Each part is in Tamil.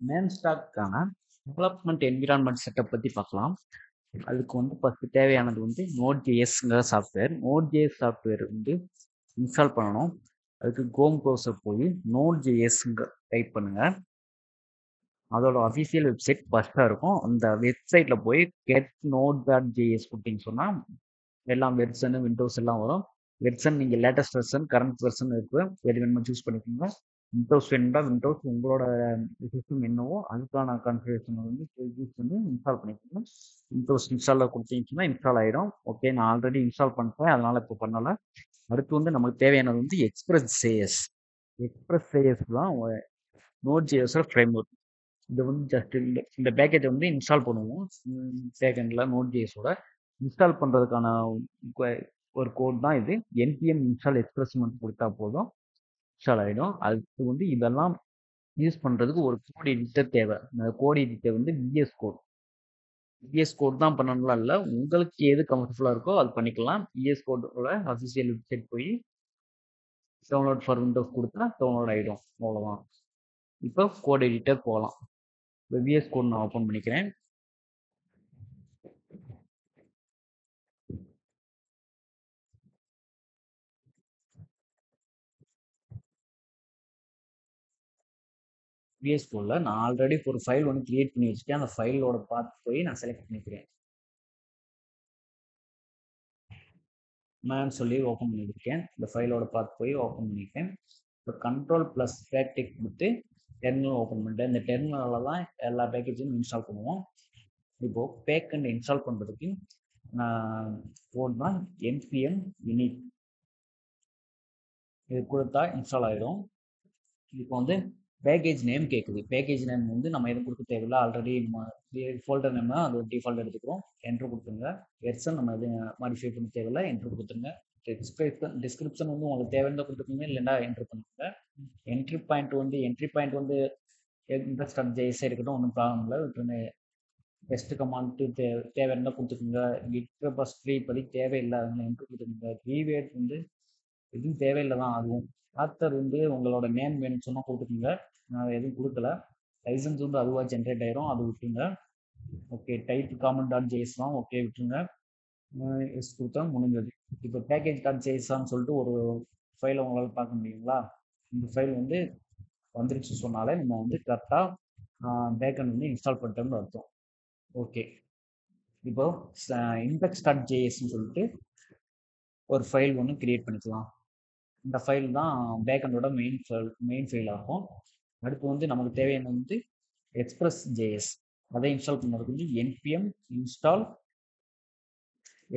மேன் ஸ்டாக்கான டெவலப்மெண்ட் என்விரான்மெண்ட் செட்டப் பற்றி பார்க்கலாம். அதுக்கு வந்து ஃபஸ்ட்டு தேவையானது வந்து நோட் ஜேஎஸ்ங்கிற சாஃப்ட்வேர். நோட் ஜேஎஸ் சாஃப்ட்வேர் வந்து இன்ஸ்டால் பண்ணணும். அதுக்கு கோம் ப்ரௌசர் போய் நோட் ஜேஎஸ்ங்க டைப் பண்ணுங்க. அதோட அஃபிஷியல் வெப்சைட் ஃபஸ்ட்டாக இருக்கும். அந்த வெப்சைட்டில் போய் கெட் நோட் டாட் ஜேஎஸ் கொடுத்தீங்கன்னு சொன்னால் எல்லாம் வெர்ஷனு விண்டோஸ் எல்லாம் வரும். வெர்ஷன் நீங்கள் லேட்டஸ்ட் வெர்ஷன் கரண்ட் வெர்ஷன் இருக்குது, எது வேணுமோ சூஸ் பண்ணிக்கோங்க. விண்டோஸ் வேணும்னா விண்டோஸ் உங்களோட சிஸ்டம் என்னவோ அதுக்கான கான்ஃபிகரேஷன் வந்து யூஸ் பண்ணி இன்ஸ்டால் பண்ணிக்கோங்க. விண்டோஸ் இன்ஸ்டாலில் கொடுத்தீங்கன்னா இன்ஸ்டால் ஆகிடும். ஓகே, நான் ஆல்ரெடி இன்ஸ்டால் பண்ணிட்டேன், அதனால் இப்போ பண்ணலை. அடுத்து வந்து நமக்கு தேவையானது வந்து எக்ஸ்பிரஸ் ஜேஎஸ். எக்ஸ்பிரஸ் ஜேஎஸ் தான் நோட் ஜேஎஸோட ஃப்ரேம் ஒர்க். இது வந்து ஜஸ்ட் இந்த பேக்கேஜை வந்து இன்ஸ்டால் பண்ணுவோம். செகண்டில் நோட் ஜேஎஸோட இன்ஸ்டால் பண்ணுறதுக்கான ஒரு கோட் தான் இது. என்பிஎம் இன்ஸ்டால் எக்ஸ்பிரஸ் மட்டும் கொடுத்தா போதும், இன்ஸ்டால் ஆகிடும். அதுக்கு வந்து இதெல்லாம் யூஸ் பண்ணுறதுக்கு ஒரு கோட் எடிட்டர் தேவை. அந்த கோட் எடிட்டர் வந்து விஎஸ் கோட். விஎஸ் கோட் தான் பண்ணணும்லாம் இல்லை, உங்களுக்கு எது கம்ஃபர்டபுளாக இருக்கோ அது பண்ணிக்கலாம். விஎஸ் கோடோட அஃபிஷியல் வெப்சைட் போய் டவுன்லோட் ஃபார் விண்டோஸ் கொடுத்தா டவுன்லோட் ஆகிடும். அவ்வளோதான். இப்போ கோட் எடிட்டர் போகலாம். இப்போ விஎஸ் கோட் நான் ஓப்பன் பண்ணிக்கிறேன். விஎஸ் கோடில் நான் ஆல்ரெடி ஒரு ஃபைல் ஒன்று கிரியேட் பண்ணி வச்சுட்டேன். அந்த ஃபைலோட பார்த்து போய் நான் செலக்ட் பண்ணிக்கிறேன். மேன் சொல்லி ஓப்பன் பண்ணியிருக்கேன். இந்த ஃபைலோட பார்த்து போய் ஓப்பன் பண்ணியிருக்கேன். இப்போ கண்ட்ரோல் ப்ளஸ் பேக்டெக் கொடுத்து டெர்மினல் ஓப்பன் பண்ணிட்டேன். இந்த டெர்மினலில் தான் எல்லா பேக்கேஜும் இன்ஸ்டால் பண்ணுவோம். இப்போது பேக்கண்ட் இன்ஸ்டால் பண்ணுறதுக்கு கோட் தான் என்பிஎம் யூனிட். இது கொடுத்தா இன்ஸ்டால் ஆகிடும். இப்போ வந்து பேக்கேஜ் நேம் கேட்குது. பேக்கேஜ் நேம் வந்து நம்ம எதுவும் கொடுக்க தேவையில்லை, ஆல்ரெடி ஃபோல்டர் நேம் அது ஒரு டிஃபால்ட் எடுத்துக்கிறோம். என்ட்ரு கொடுத்துருங்க. வெர்ஷன் நம்ம எதுவும் மாடிஃபை பண்ண தேவையில்லை, என்ட்ரு கொடுத்துருங்க. டிஸ்கிரிப்ஷன் வந்து உங்களுக்கு தேவையான கொடுத்துருக்கீங்க, இல்லைன்னா என்ட்ரு பண்ணுங்க. என்ட்ரி பாயிண்ட் வந்து இன்ட்ரெஸ்ட் ஜேஎஸ் இருக்கட்டும், ஒன்றும் ப்ராப்ளம் இல்லை. விட்டுருங்க. பெஸ்ட் கமாண்ட் தேவையான கொடுத்துக்கோங்க. கிட் ரெபாசிட்டரி இப்போதைக்கு தேவையில்லை, அதனால என்ட்ரு கொடுத்துக்கோங்க. கீவேர்ட் வந்து எதுவும் தேவையில்லை தான். அதுவும் ஆத்தர் வந்து உங்களோட நேம் வேணும்னு சொன்னால் கொடுத்துக்கோங்க. நான் எதுவும் கொடுக்கல. லைசன்ஸ் வந்து அதுவாக ஜென்ரேட் ஆயிரும், அது விட்டுருங்க. Okay, type common dot JS தான், ஓகே விட்டுருங்க. எஸ் கொடுத்தா முடிஞ்சது. இப்போ பேக்கேஜ் டாட் ஜேஎஸ்ன்னு சொல்லிட்டு ஒரு ஃபைலை உங்களால் பார்க்க முடியுங்களா? இந்த ஃபைல் வந்து வந்துருச்சு சொன்னாலே நம்ம வந்து கரெக்டாக பேக்கண்ட் வந்து இன்ஸ்டால் பண்ணிட்டோம்னு அர்த்தம். ஓகே, இப்போ இண்டெக்ஸ் டாட் ஜேஎஸ்ன்னு சொல்லிட்டு ஒரு ஃபைல் ஒன்று கிரியேட் பண்ணிக்கலாம். இந்த ஃபைல் தான் பேக்கண்டோட மெயின் ஃபைல் ஆகும். அடுத்து வந்து நமக்கு தேவையான வந்து எக்ஸ்பிரஸ் ஜேஎஸ். அதை இன்ஸ்டால் பண்ணுறதுக்கு வந்து என்பிஎம் இன்ஸ்டால்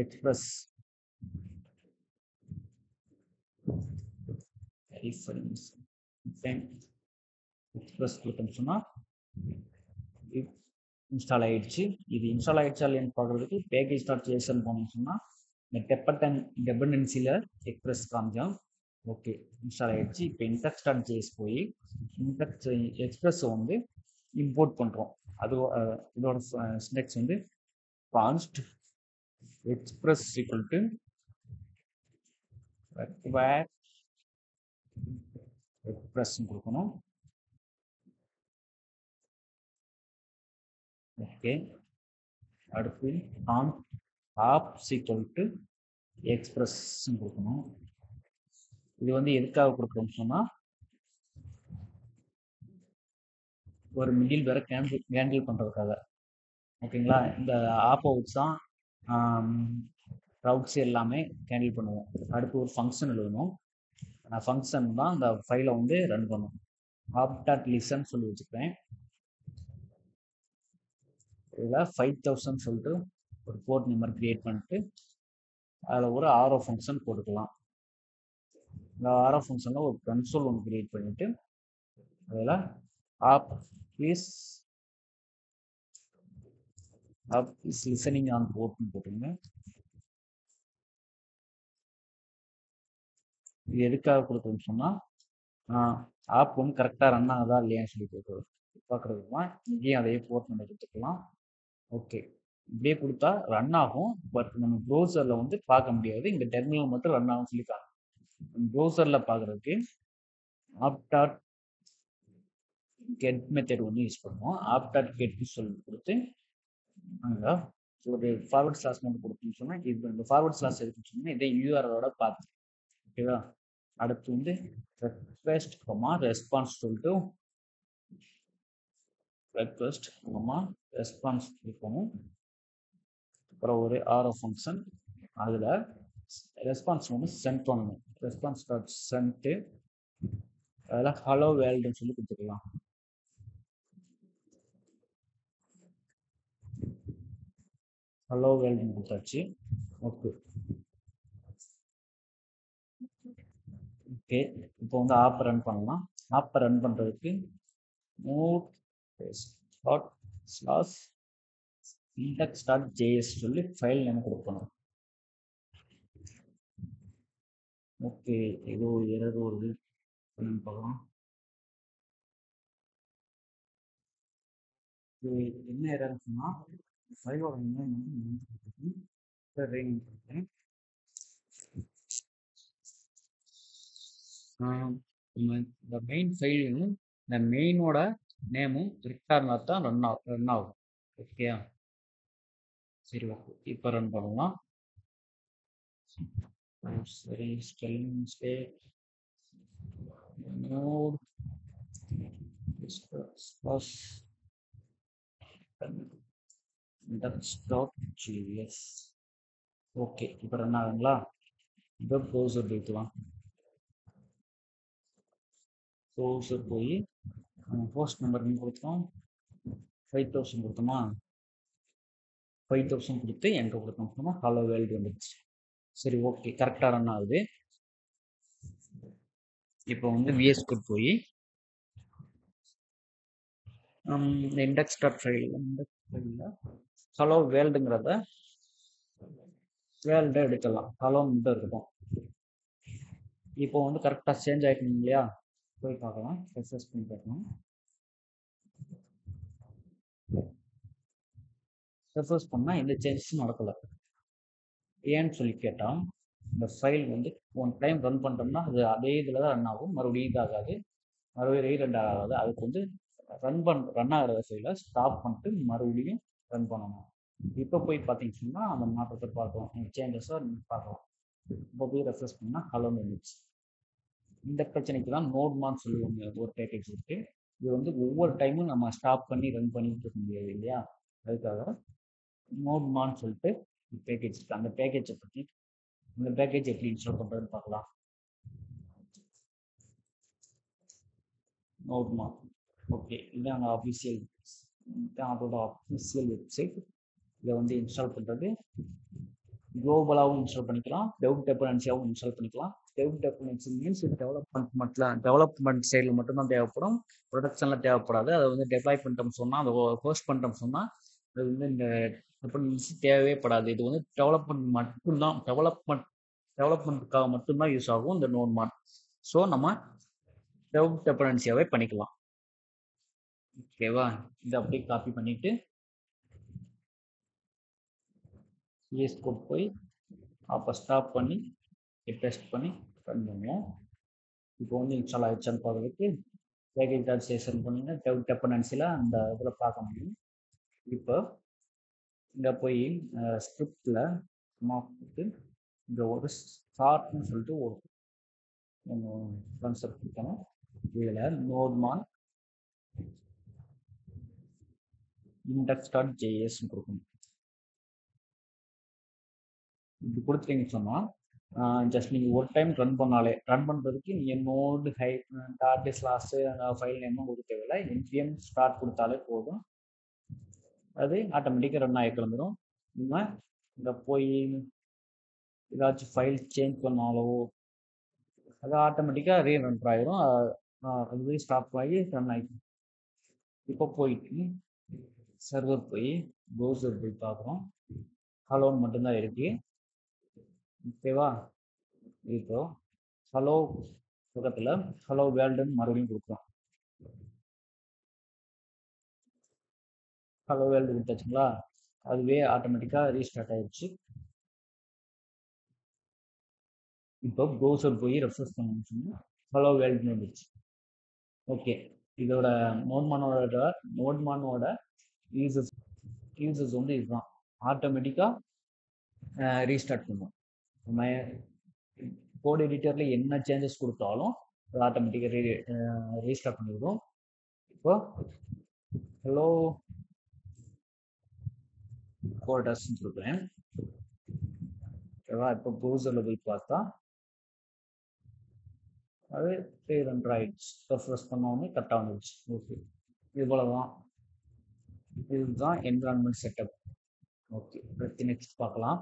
எக்ஸ்பிரஸ் எக்ஸ்பிரஸ் கொடுத்தோம்னு சொன்னால் இன்ஸ்டால் ஆகிடுச்சு. இது இன்ஸ்டால் ஆகிடுச்சா இல்லைன்னு பார்க்குறதுக்கு பேக்கேஜ் டாட் ஜேஎஸ்ன்னு போனோம்னு சொன்னால் இந்த டெபெண்டன்சியில் எக்ஸ்பிரஸ் காமிச்சோம். ஓகே, இன்ஸ்டால் ஆகிடுச்சு. இப்போ இன்டெக்ஸ் டாட் ஜேஎஸ் போய் இன்டெக்ஸ் எக்ஸ்பிரஸ் வந்து இம்போர்ட் பண்ணுறோம். அது இதோட சின்டெக்ஸ் வந்து const express equal to require express கொடுக்கணும். ஓகே, அடுத்து ஆப்ஸ் ஈக்குவல் டு எக்ஸ்பிரஸ் கொடுக்கணும். இது வந்து எதுக்காக கொடுக்குறோம்னு சொன்னால் ஒரு மிடில் வேற ஹேண்டில் பண்ணுறதுக்காக. ஓகேங்களா, இந்த ஆப் அவுட்ஸ் தான் ரவுட்ஸ் எல்லாமே ஹேண்டில் பண்ணுவோம். அடுத்து ஒரு ஃபங்க்ஷன் எழுதணும். ஃபங்க்ஷன் தான் இந்த ஃபைலை வந்து ரன் பண்ணும். ஆப் டாட் லிசன் சொல்லி வச்சுக்கிறேன். இதில் 5000 சொல்லிட்டு ஒரு போர்ட் நம்பர் கிரியேட் பண்ணிட்டு அதில் ஒரு ஆரோ ஃபங்க்ஷன் போட்டுக்கலாம். இந்த ஆரோ ஃபங்க்ஷனில் ஒரு கன்சோல் ஒன்று கிரியேட் பண்ணிவிட்டு அதில் ஆப் இஸ் லிசனிங் ஆன் போர்ட்னு போட்டுருங்க. இது எதுக்காக கொடுக்குறோம்னு சொன்னால் ஆப் வந்து கரெக்டாக ரன் ஆகுதா இல்லையான்னு சொல்லி பார்க்குறதுக்கு தான். இங்கேயும் அதே போர்ட் நம்ம கொடுத்துக்கலாம். ஓகே, இப்படியே கொடுத்தா ரன் ஆகும். பட் நம்ம ப்ரௌசரில் வந்து பார்க்க முடியாது. இந்த டெர்மினல் மட்டும் ரன் ஆகும் சொல்லியிருக்காங்க. ப்ரௌசரில் பார்க்குறதுக்கு ஆப் டாட் கெட் மெத்தட் ஒன்று யூஸ் பண்ணுவோம். ஆஃப்டர் கெட்னு சொல்லி கொடுத்து அங்கே ஒரு ஃபார்வர்ட் ஸ்லாஷ் மட்டும் கொடுத்துன்னு சொன்னால் இது இந்த ஃபார்வர்ட் ஸ்லாஷ் எதுக்குன்னு சொன்னால் இதை யூஆரோட பார்த்து ஓகேவா. அடுத்து வந்து ரெக்வெஸ்ட் ரெஸ்பான்ஸ் சொல்லிட்டு ரெக்வெஸ்ட் ரெஸ்பான்ஸ் இருக்கணும். அப்புறம் ஒரு ஆரோ ஃபங்க்ஷன் அதில் ரெஸ்பான்ஸ் வந்து சென்ட் பண்ணணும். ரெஸ்பான்ஸ் டாட் சென்ட்டு அதில் ஹலோ வேல்டுன்னு சொல்லி கொடுத்துக்கலாம். ஹலோ வேல்டுன்னு கொடுத்தாச்சு. ஓகே ஓகே இப்போ வந்து ஆப் ரன் பண்ணலாம். ஆப்பை ரன் பண்ணுறதுக்கு node dot slash index dot JS சொல்லி ஃபைல் நேம் கொடுக்கணும். ஓகே ஏதோ எரர் வருது பார்க்கலாம். என்ன எரர் சொன்னால் ஃபைலோட நேம் வந்து இந்த மெயின் ஃபைலும் இந்த மெயினோட நேமும் ரிட்டார்னா தான் ரன் ஆகும். ஓகேயா சரி ஓகே இப்போ ரன் பண்ணலாம். சரி spelling mistake node index.js okay இப்போ ரன் ஆகுங்களா. இப்போ ப்ரௌசர் போய்க்கலாம். ப்ரௌசர் போய் ஹோஸ்ட் நம்பர் கொடுத்தோம் 5000 கொடுத்தோமா. 5000 கொடுத்து எங்கே கொடுத்தோம் ஹலோ வேல்டு வந்துடுச்சு. சரி ஓகே கரெக்டாக ரன் ஆகுது. இப்போ வந்து விஎஸ் கோட் போய் இந்த இண்டெக்ஸ் டாட் ஃபைலில் ஹலோ வேல்டுங்கிறத வேல்டு எடுக்கலாம். ஹலோ மட்டும் இருக்கட்டும். இப்போ வந்து கரெக்டாக சேஞ்ச் ஆகிக்கணும் இல்லையா. போய் பார்க்கலாம். ரெஃப்ரெஷ் பண்ணி பார்க்கணும். ரெஃப்ரெஷ் பண்ணால் எந்த சேஞ்சஸும் நடக்கலை. ஏன்னு சொல்லி கேட்டால் இந்த ஃபைல் வந்து ஒன் டைம் ரன் பண்ணுறோம்னா அது அதே இதில் தான் ரன் ஆகும். மறுபடியும் இதாகாது, மறுபடியும் ரீரன் ஆகாது. அதுக்கு வந்து ரன் ஆகிற ஃபைலை ஸ்டாப் பண்ணிட்டு மறுபடியும் ரன் பண்ணணும். இப்போ போய் பார்த்தீங்கன்னு சொன்னால் அந்த மாற்றத்தை பார்க்கலாம், சேஞ்சஸை பார்க்கலாம். இப்போ போய் ரெஃப்ரெஷ் பண்ணால் ஹலோ வந்துச்சு. இந்த பிரச்சனைக்கு தான் நோட்மான்னு சொல்லுவாங்க. ஒரு பேக்கேஜ் இருக்கு. இது வந்து ஒவ்வொரு டைமும் நம்ம ஸ்டாப் பண்ணி ரன் பண்ணிட்டு இருக்க முடியாது இல்லையா. அதுக்காக நோட்மான்னு சொல்லிட்டு பேக்கேஜ் இருக்கு. அந்த பேக்கேஜை பற்றி இந்த பேக்கேஜ் எப்படி இன்ஸ்டால் பண்ணுறதுன்னு பார்க்கலாம். நோட்மான் ஓகே இதுதான் அந்த ஆஃபீஷியல் அதோட ஆஃபீஷியல் வெப்சைட். இதை வந்து இன்ஸ்டால் பண்ணுறது குளோபலாகவும் இன்ஸ்டால் பண்ணிக்கலாம், வெப் டெபெண்டன்சியாகவும் இன்ஸ்டால் பண்ணிக்கலாம். வெப் டெபெண்டன்சி மீன்ஸ் டெவலப்மெண்ட் சைடில் மட்டும்தான் தேவைப்படும், ப்ரொடக்ஷனில் தேவைப்படாது. அதை வந்து டெப்ளாய் பண்ணிட்டோம் சொன்னால், அதை ஹோஸ்ட் பண்ணிட்டோம் சொன்னால் அது வந்து இந்த டெபெண்டன்சி தேவையே படாது. இது வந்து டெவலப்மெண்ட்டுக்காக மட்டும்தான் யூஸ் ஆகும் இந்த நோட்மான். ஸோ நம்ம வெப் டெபெண்டன்சியாகவே பண்ணிக்கலாம். ஓகேவா. இதை அப்படியே காப்பி பண்ணிவிட்டு விஎஸ் கோட் போய் அப்போ ஸ்டாப் பண்ணி பேஸ்ட் பண்ணி ரன் பண்ணுவோம். இப்போ வந்து இன்ஸ்டால் ஆகிடுச்சான்னு பார்க்குறதுக்கு பேக்கேஜ் டாட் சேஷன் பண்ணிங்கன்னா வெப் டெபெண்டன்சியில் அந்த இதில் பார்க்க முடியும். இப்போ இங்கே போய் ஸ்கிரிப்டில் போட்டு இங்கே ஒரு ஸ்டார்ட்னு சொல்லிட்டு ஒரு கான்செப்ட் கொடுக்கணும். இதில் நோட்மான் index.js கொடுக்கணும். இப்படி கொடுத்துட்டீங்கன்னு சொன்னால் ஜஸ்ட் நீங்கள் ஒரு டைம் ரன் பண்ணுறதுக்கு நீங்கள் நோடு டாட் ஸ்லாஷ் ஃபைல் நேமும் கொடுக்க தேவையில்லை. npm ஸ்டார்ட் கொடுத்தாலே போதும், அது ஆட்டோமேட்டிக்காக ரன் ஆகி கிளம்பிடும். நம்ம இங்கே போய் ஏதாச்சும் ஃபைல் சேஞ்ச் பண்ணாலோ அது ஆட்டோமேட்டிக்காக ரீரன் ஆகிடும். அது ஸ்டாப் ஆகி ரன் ஆகிடும். இப்போ போயிட்டு சர்வர் போய் ப்ரௌசர் போய் பார்க்குறோம். ஹலோன்னு மட்டும்தான் இருக்கு. ஓகேவா. இப்போ ஹலோ பக்கத்தில் ஹலோ வேர்ல்டுன்னு மறுபடியும் கொடுக்குறோம். ஹலோ வேர்ல்டு கொடுத்தாச்சுங்களா, அதுவே ஆட்டோமேட்டிக்காக ரீஸ்டார்ட் ஆயிடுச்சு. இப்போ ப்ரௌசர் போய் ரெஃப்ரெஷ் பண்ணணும்னு சொன்னால் ஹலோ வேர்ல்டுன்னு வந்துடுச்சு. ஓகே இதோட நோட்மானோட யூசஸ் வந்து இதுதான். ஆட்டோமேட்டிக்காக ரீஸ்டார்ட் பண்ணும். நம்ம கோட் எடிட்டரில் என்ன சேஞ்சஸ் கொடுத்தாலும் அது ஆட்டோமேட்டிக்காக ரீஸ்டார்ட் பண்ணிவிடும். இப்போ ஹலோ கோடஸ்ன்னு கொடுக்குறேன். ஓகேவா? இப்போ ப்ரௌசரில் போய் பார்த்தா அது 300 ஆயிடுச்சு. ரெஃப்ரெஷ் பண்ணோடனே கரெக்டாக வந்துடுச்சு. ஓகே, இவ்வளோதான். இதுதான் என்விரான்மெண்ட் செட்டப். ஓகே, அடுத்து நெக்ஸ்ட் பார்க்கலாம்.